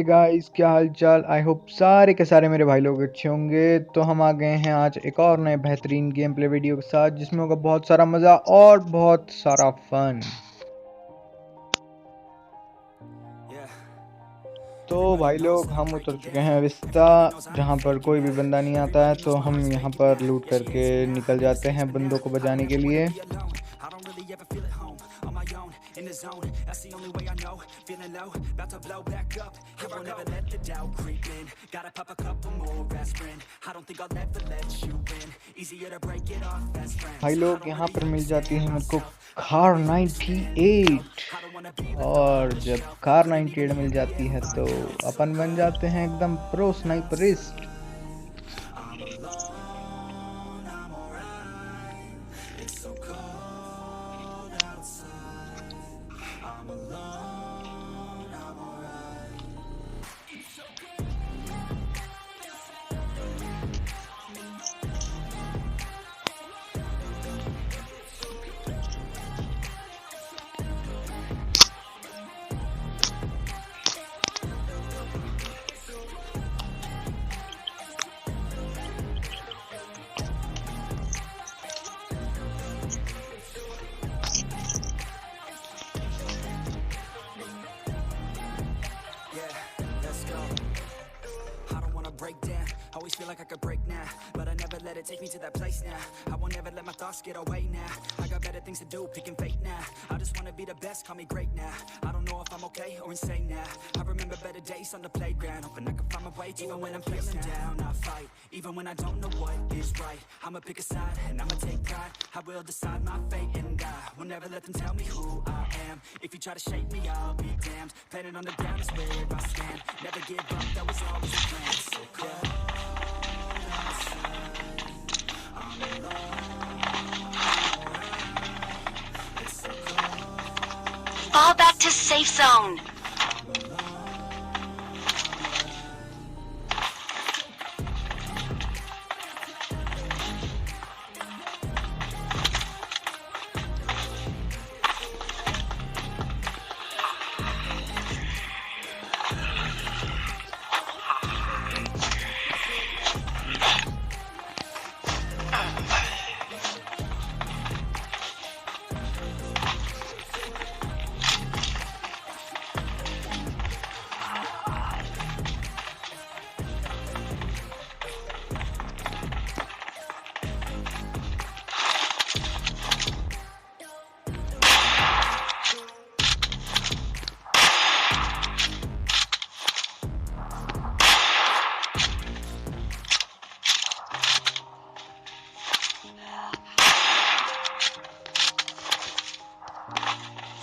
Guys, क्या हाल चाल। I hope सारे के सारे मेरे भाई लोग अच्छे होंगे। तो हम आ गए हैं आज एक और नए बेहतरीन गेम प्ले वीडियो के साथ, जिसमें होगा बहुत सारा मज़ा और बहुत सारा फन। तो भाई लोग, हम उतर चुके हैं विस्ता, जहाँ पर कोई भी बंदा नहीं आता है। तो हम यहाँ पर लूट करके निकल जाते हैं बंदों को बचाने के लिए। In the zone, that's the only way I know. Feeling low, about to blow back up. I won't ever let the doubt creep in. Gotta pop a couple more aspirin. I don't think I'll ever let you in. Easier to break it off best friends. भाई लोग, यहाँ पर मिल जाती है मेरे को car 98। और जब कार 98 मिल जाती है तो अपन बन जाते हैं एकदम pro स्नाइपरिस्ट। Always feel like I could break now, but I never let it take me to that place now. I won't ever let my thoughts get away now. I got better things to do, picking fate now. I just wanna be the best, call me great now. I don't know if I'm okay or insane now. I remember better days on the playground, hoping I can find my way. Even when I'm feeling down, I fight. Even when I don't know what is right, I'ma pick a side and I'ma take pride. I will decide my fate and I will never let them tell me who I am. If you try to shape me, I'll be damned. Planet on the ground is where I stand. Never give up, that was always the plan. So cold. Fall back to safe zone.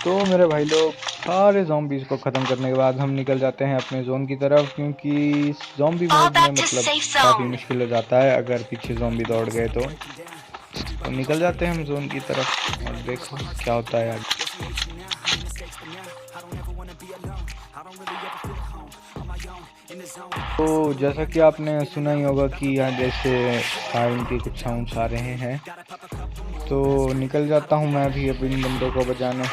तो मेरे भाई लोग, सारे zombies को ख़त्म करने के बाद हम निकल जाते हैं अपने जोन की तरफ, क्योंकि ज़ॉम्बी मोड में मतलब काफ़ी मुश्किल हो जाता है अगर पीछे ज़ॉम्बी दौड़ गए तो निकल जाते हैं हम जोन की तरफ और देखो क्या होता है आगे। तो जैसा कि आपने सुना ही होगा कि यहाँ जैसे सायरन के कुछ साउंड्स आ रहे हैं, तो निकल जाता हूँ मैं भी अब इन बंदों को बचाने।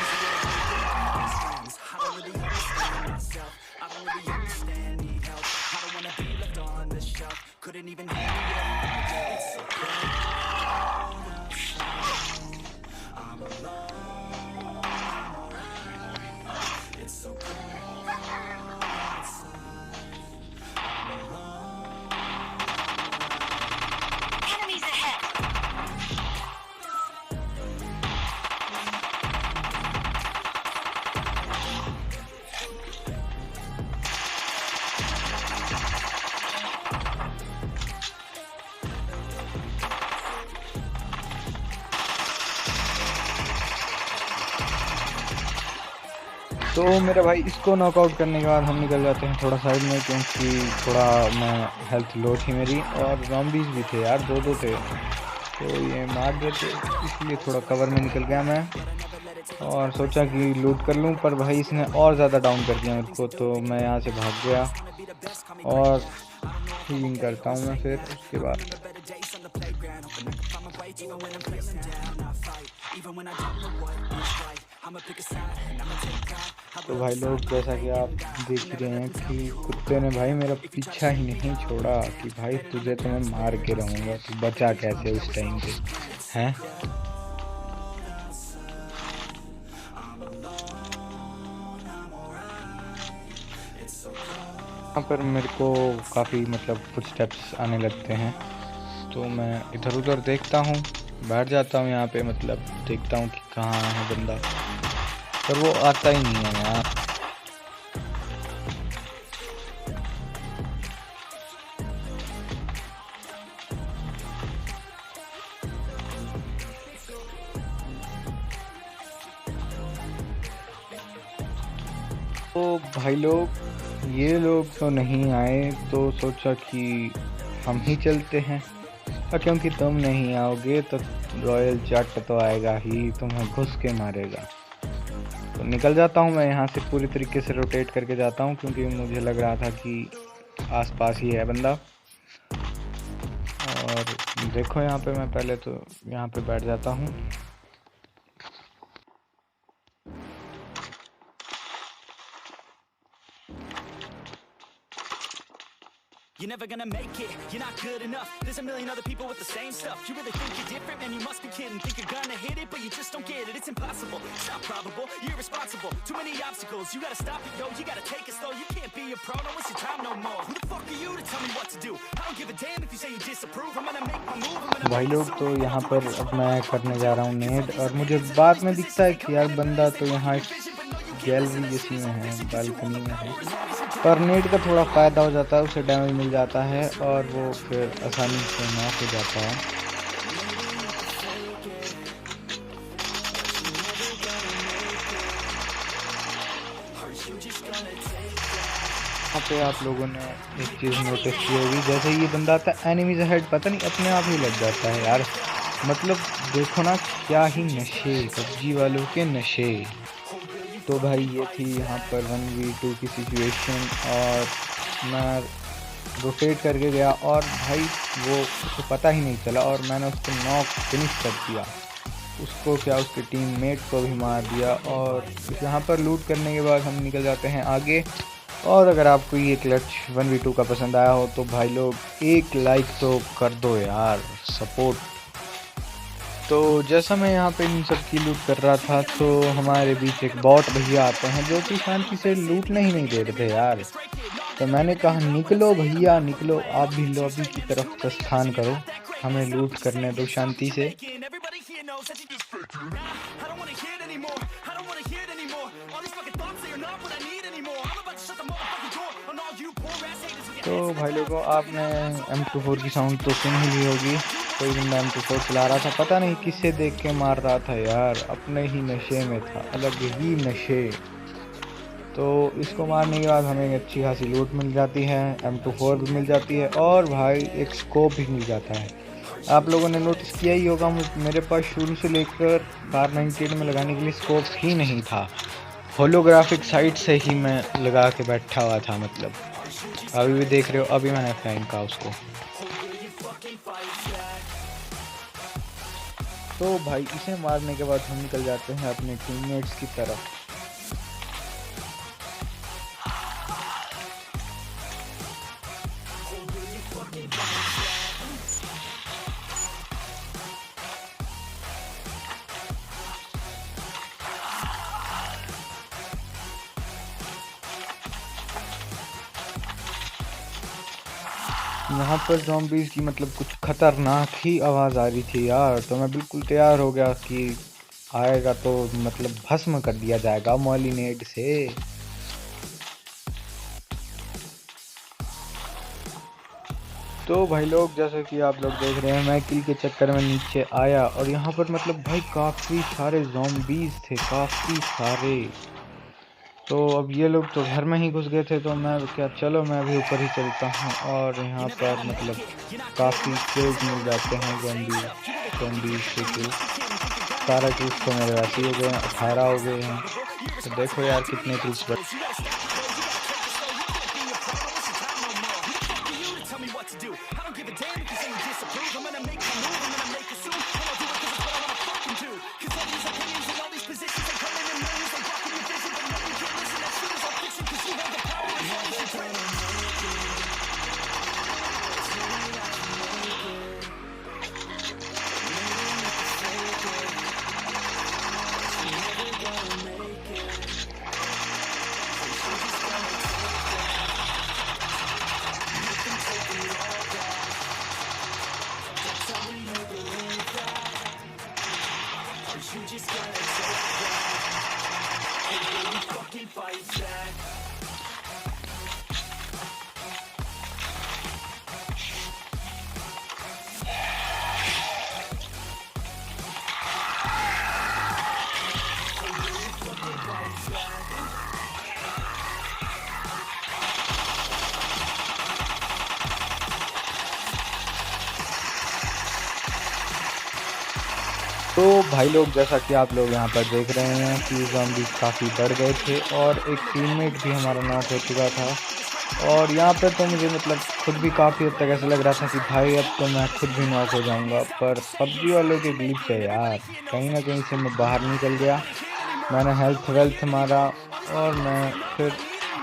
तो मेरे भाई, इसको नॉकआउट करने के बाद हम निकल जाते हैं थोड़ा साइड में, क्योंकि थोड़ा मैं हेल्थ लो थी मेरी और ज़ॉम्बीज़ भी थे यार, दो थे, तो ये मार देते, इसलिए थोड़ा कवर में निकल गया मैं और सोचा कि लूट कर लूं, पर भाई इसने और ज़्यादा डाउन कर दिया मेरे को, तो मैं यहाँ से भाग गया और हीलिंग करता हूँ मैं फिर उसके बाद। Even when I'm feeling down, I fight. Even when I don't know what is right, I'ma pick a side, and I'ma take pride. I तो will भाई लोग, decide जैसा कि आप देख ही रहे हैं कि कुत्ते ने भाई मेरा पीछा ही नहीं छोड़ा कि भाई तुझे तो मैं मार के रहूँगा, तू बचा कैसे उस टाइम पे हैं। यहाँ पर मेरे को काफ़ी मतलब कुछ स्टेप्स आने लगते हैं, तो मैं इधर उधर देखता हूँ, बैठ जाता हूँ यहाँ पे, मतलब देखता हूँ कि कहाँ है बंदा, पर वो आता ही नहीं है यार। तो भाई लोग, ये लोग तो नहीं आए, तो सोचा कि हम ही चलते हैं, और क्योंकि तुम नहीं आओगे तो रॉयल जट तो आएगा ही, तुम्हें घुस के मारेगा। तो निकल जाता हूँ मैं यहाँ से, पूरी तरीके से रोटेट करके जाता हूँ, क्योंकि मुझे लग रहा था कि आसपास ही है बंदा। और देखो यहाँ पे मैं पहले तो यहाँ पे बैठ जाता हूँ। You're never gonna make it, you're not good enough. There's a million other people with the same stuff. You really think you're different? Man, you must be kidding. Think you're gonna hit it, but you just don't get it. It's impossible, it's not probable, you're irresponsible. Too many obstacles, you gotta stop it, yo. You gotta take it slow, you can't be a pro, don't waste your time no more. Who the fuck are you to tell me what to do? I don't give a damn if you say you disapprove. I'm gonna make my move, I'm gonna भाई make लोग, तो यहाँ पर अब मैं करने जा रहा हूँ नेट, और मुझे बाद में दिखता है कि यार बंदा तो यहाँ गैलरी जैसी में है, बालकनी में है, पर नेट का थोड़ा फ़ायदा हो जाता है, उसे डैमेज मिल जाता है और वो फिर आसानी से नॉक हो जाता है। यहाँ पे आप लोगों ने एक चीज़ नोटिस की होगी, जैसे ये बंदा आता है एनिमीज हेड, पता नहीं अपने आप ही लग जाता है यार। मतलब देखो ना, क्या ही नशे, पबजी वालों के नशे। तो भाई ये थी यहाँ पर 1v2 की सिचुएशन, और मैं रोटेट करके गया और भाई वो उसको पता ही नहीं चला, और मैंने उसको नॉक फिनिश कर दिया। उसको क्या, उसके टीममेट को भी मार दिया। और यहाँ पर लूट करने के बाद हम निकल जाते हैं आगे। और अगर आपको ये क्लच 1v2 का पसंद आया हो तो भाई लोग एक लाइक तो कर दो यार, सपोर्ट। तो जैसा मैं यहाँ पे इन सब की लूट कर रहा था, तो हमारे बीच एक बॉट भैया आते हैं जो कि शांति से लूटने ही नहीं दे रहे थे यार। तो मैंने कहा निकलो भैया निकलो, आप भी लॉबी की तरफ प्रस्थान करो, हमें लूट करने दो शांति से। तो भाई लोगों, आपने M24 की साउंड तो सुन ही ली होगी। कोई बंदा M24 चला रहा था, पता नहीं किसे देख के मार रहा था यार, अपने ही नशे में था, अलग ही नशे। तो इसको मारने के बाद हमें एक अच्छी खासी लूट मिल जाती है, M24 भी मिल जाती है, और भाई एक स्कोप भी मिल जाता है। आप लोगों ने नोटिस किया ही होगा, मेरे पास शुरू से लेकर कार 98 में लगाने के लिए स्कोप ही नहीं था, होलोग्राफिक साइट से ही मैं लगा के बैठा हुआ था। मतलब अभी भी देख रहे हो, अभी मैंने फेंका उसको। तो भाई इसे मारने के बाद हम निकल जाते हैं अपने टीममेट्स की तरफ। यहाँ पर ज़ॉम्बीज़ की मतलब कुछ खतरनाक ही आवाज़ आ रही थी यार, तो मैं बिल्कुल तैयार हो गया कि आएगा तो मतलब भस्म कर दिया जाएगा मॉलिनेट से। तो भाई लोग, जैसे कि आप लोग देख रहे हैं, मैं किल के चक्कर में नीचे आया, और यहाँ पर मतलब भाई काफ़ी सारे ज़ॉम्बीज़ थे, काफ़ी सारे। तो अब ये लोग तो घर में ही घुस गए थे, तो मैं क्या, चलो मैं भी ऊपर ही चलता हूँ। और यहाँ पर मतलब काफ़ी किल्स मिल जाते हैं ज़ॉम्बीज़ के किल। 12 किल्स तो मेरे वैसे ही हो गए हैं, 18 हो गए हैं। तो देखो यार कितने किल्स तो भाई लोग, जैसा कि आप लोग यहाँ पर देख रहे हैं कि ज़ॉम्बी काफ़ी बढ़ गए थे और एक टीममेट भी हमारा नॉक हो चुका था। और यहाँ पर तो मुझे मतलब खुद भी काफ़ी हद तक ऐसा लग रहा था कि भाई अब तो मैं खुद भी नॉक हो जाऊँगा, पर पबजी वालों के ग्लिच है यार। कहीं ना कहीं से मैं बाहर निकल गया, मैंने हेल्थ वेल्थ मारा और मैं फिर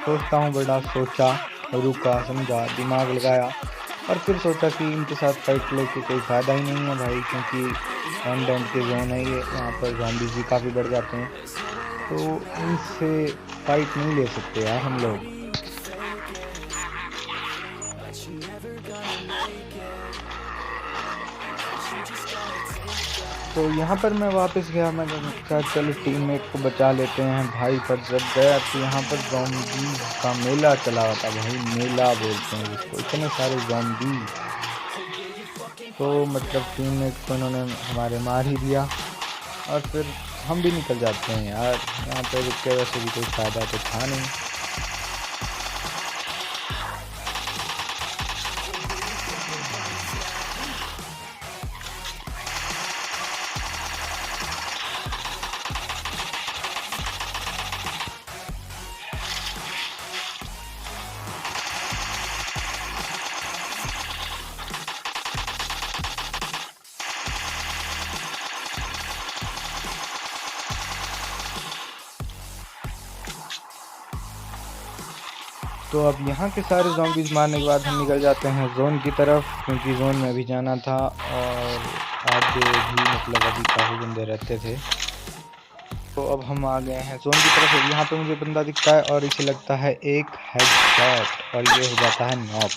सोचता हूँ, बड़ा सोचा, रुका, समझा, दिमाग लगाया और फिर सोचा कि इनके साथ फाइट लेके कोई फ़ायदा ही नहीं है भाई, क्योंकि एंड एंड के जोन है ये, यहाँ पर ज़ॉम्बीज़ भी काफ़ी बढ़ जाते हैं, तो इनसे फाइट नहीं ले सकते यार हम लोग। तो यहाँ पर मैं वापस गया, मैंने कहा चलो टीममेट को बचा लेते हैं भाई, पर जब गया तो यहाँ पर ज़ॉम्बी का मेला चला हुआ था भाई, मेला बोलते हैं जिसको, इतने सारे ज़ॉम्बी। तो मतलब टीममेट को इन्होंने हमारे मार ही दिया और फिर हम भी निकल जाते हैं यार, यहाँ पर रुक के वैसे भी कोई फ़ायदा तो था नहीं। तो अब यहाँ के सारे ज़ॉम्बीज़ मारने के बाद हम निकल जाते हैं जोन की तरफ, क्योंकि जोन में भी जाना था और आगे भी मतलब अभी काफ़ी बंदे रहते थे। तो अब हम आ गए हैं जोन की तरफ। यहाँ पे मुझे बंदा दिखता है और इसे लगता है एक हेडशॉट और ये हो जाता है नॉक।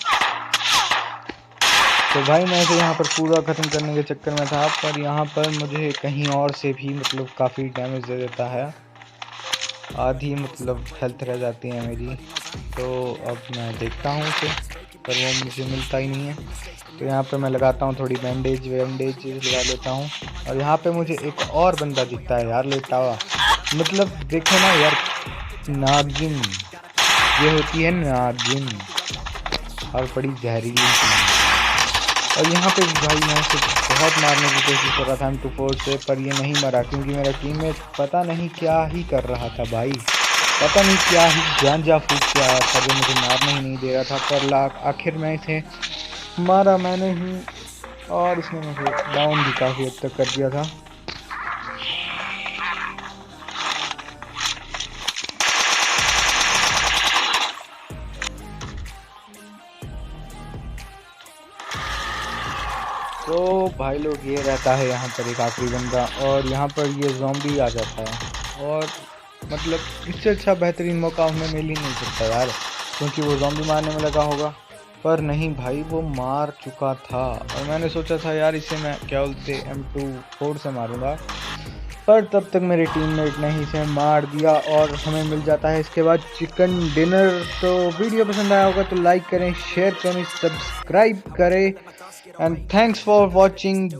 तो भाई मैं इसे यहाँ पर पूरा ख़त्म करने के चक्कर में था, पर यहाँ पर मुझे कहीं और से भी मतलब काफ़ी डैमेज दे देता है, आधी मतलब हेल्थ रह जाती है मेरी। तो अब मैं देखता हूँ उसे, पर वो मुझे मिलता ही नहीं है। तो यहाँ पे मैं लगाता हूँ थोड़ी बैंडेज लगा लेता हूँ और यहाँ पे मुझे एक और बंदा दिखता है यार लेटा हुआ, मतलब देखो ना यार, नागिन, ये होती है नागिन और बड़ी जहरीली। और यहाँ पे भाई मैं इसे बहुत मारने की कोशिश कर रहा था M24 से, पर ये नहीं मरा क्योंकि मेरा टीममेट पता नहीं क्या ही कर रहा था भाई, पता नहीं क्या ही गांजा फूक के आया था जो मुझे मारने ही नहीं दे रहा था। पर आखिर में इसे मारा मैंने ही और इसने मुझे डाउन भी काफ़ी हद तक कर दिया था। तो भाई लोग ये रहता है यहाँ पर एक आखिरी बंदा और यहाँ पर ये ज़ॉम्बी आ जाता है और मतलब इससे अच्छा बेहतरीन मौका हमें मिल ही नहीं सकता यार, क्योंकि वो ज़ॉम्बी मारने में लगा होगा, पर नहीं भाई वो मार चुका था। और मैंने सोचा था यार इसे मैं क्या बोलते M24 से मारूंगा, पर तब तक मेरे टीममेट ने ही इसे मार दिया और हमें मिल जाता है इसके बाद चिकन डिनर। तो वीडियो पसंद आया होगा तो लाइक करें, शेयर करें, सब्सक्राइब करें एंड थैंक्स फॉर वॉचिंग।